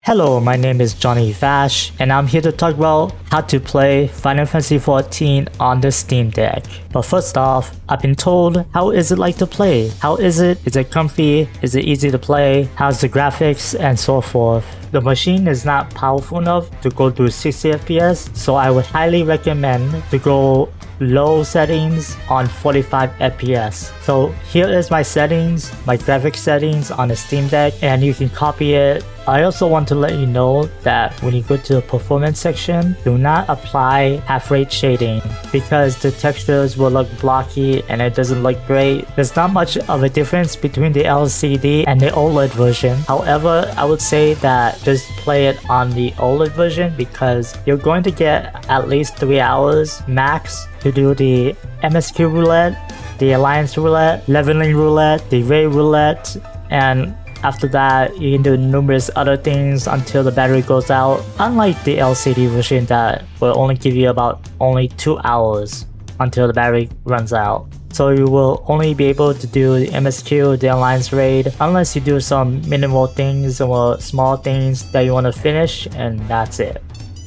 Hello, my name is Johnny Vash, and I'm here to talk about how to play Final Fantasy XIV on the Steam Deck. But first off, I've been told, how is it like to play? How is it? Is it comfy? Is it easy to play? How's the graphics? And so forth. The machine is not powerful enough to go to 60 FPS, so I would highly recommend to go low settings on 45 FPS. So here is my settings, my graphics settings on the Steam Deck, and you can copy it. I also want to let you know that when you go to the performance section, do not apply half-rate shading because the textures will look blocky and it doesn't look great. There's not much of a difference between the LCD and the OLED version. However, I would say that just play it on the OLED version because you're going to get at least 3 hours max to do the MSQ roulette, the Alliance roulette, leveling roulette, the Ray roulette, and after that, you can do numerous other things until the battery goes out. Unlike the LCD version that will only give you about only 2 hours until the battery runs out. So you will only be able to do the MSQ, the Alliance raid, unless you do some minimal things or small things that you want to finish, and that's it.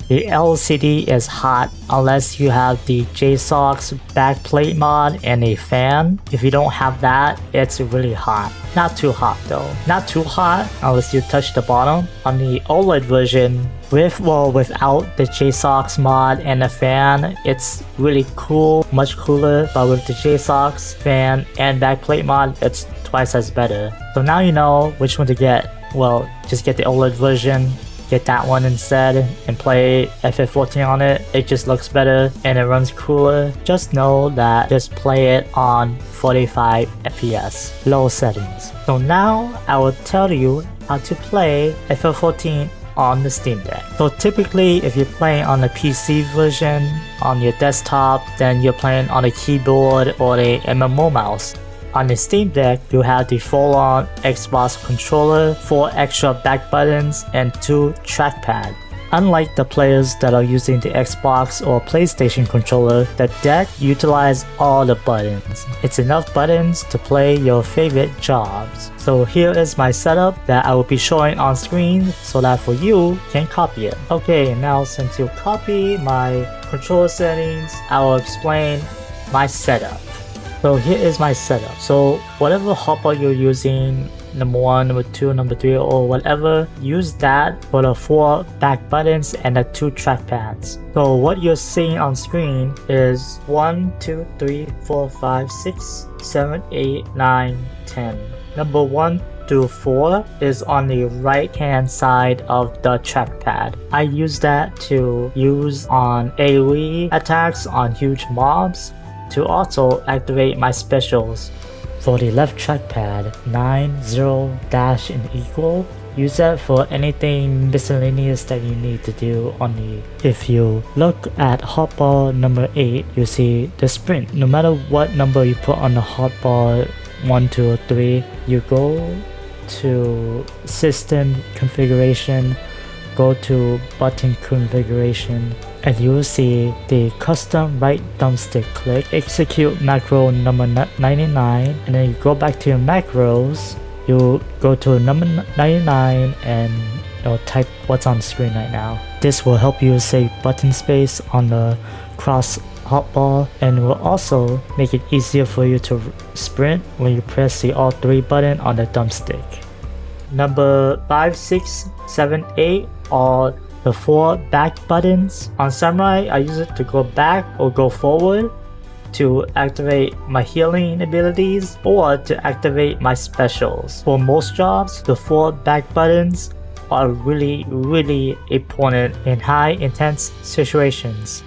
The LCD is hot unless you have the JSOX backplate mod and a fan. If you don't have that, it's really hot. Not too hot though. Not too hot unless you touch the bottom. On the OLED version, without the JSOX mod and the fan, it's really cool, much cooler. But with the JSOX, fan, and backplate mod, it's twice as better. So now you know which one to get. Well, just get the OLED version. Get that one instead and play FF14 on it. It just looks better and it runs cooler. Just know that just play it on 45 FPS, low settings. So now I will tell you how to play FF14 on the Steam Deck. So typically if you're playing on the PC version on your desktop, then you're playing on a keyboard or a MMO mouse. On the Steam Deck, you have the full-on Xbox controller, 4 extra back buttons, and 2 trackpads. Unlike the players that are using the Xbox or PlayStation controller, the deck utilizes all the buttons. It's enough buttons to play your favorite jobs. So here is my setup that I will be showing on screen so that for you can copy it. Okay, now since you copy my controller settings, I will explain my setup. So here is my setup. So whatever hotbar you're using, number 1, number 2, number 3, or whatever, use that for the 4 back buttons and the 2 trackpads. So what you're seeing on screen is 1, 2, 3, 4, 5, 6, 7, 8, 9, 10. Number 1 through 4 is on the right hand side of the trackpad. I use that to use on AoE attacks on huge mobs, to also activate my specials. For the left trackpad, 9, 0, dash, and equal, use that for anything miscellaneous that you need to do on the... If you look at hotbar number 8, you see the sprint. No matter what number you put on the hotbar, 1, 2, or 3, you go to system configuration, go to button configuration, and you will see the custom right thumbstick click, execute macro number 99, and then you go back to your macros, you go to number 99 and type what's on the screen right now. This will help you save button space on the Cross-HotBar and will also make it easier for you to sprint when you press the all 3 button on the thumbstick. Number 5, 6, 7, 8 are the 4 back buttons. On Samurai, I use it to go back or go forward, to activate my healing abilities, or to activate my specials. For most jobs, the 4 back buttons are really important in high intense situations.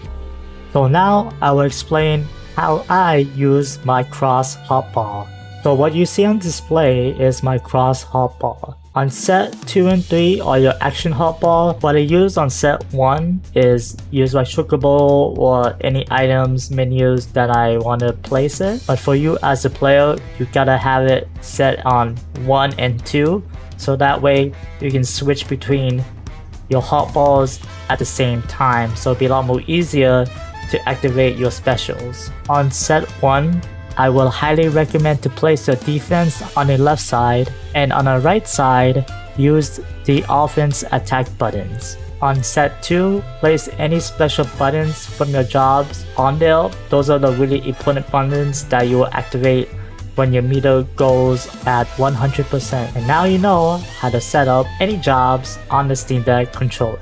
So now I will explain how I use my Cross-HotBar. So what you see on display is my Cross-HotBar. On set 2 and 3 are your action hotbar. What I use on set 1 is use my chocobo or any items, menus that I want to place it. But for you as a player, you gotta have it set on 1 and 2. So that way you can switch between your hotbars at the same time. So it'll be a lot more easier to activate your specials. On set 1, I will highly recommend to place your defense on the left side, and on the right side, use the offense attack buttons. On set 2, place any special buttons from your jobs on there. Those are the really important buttons that you will activate when your meter goes at 100%. And now you know how to set up any jobs on the Steam Deck controller.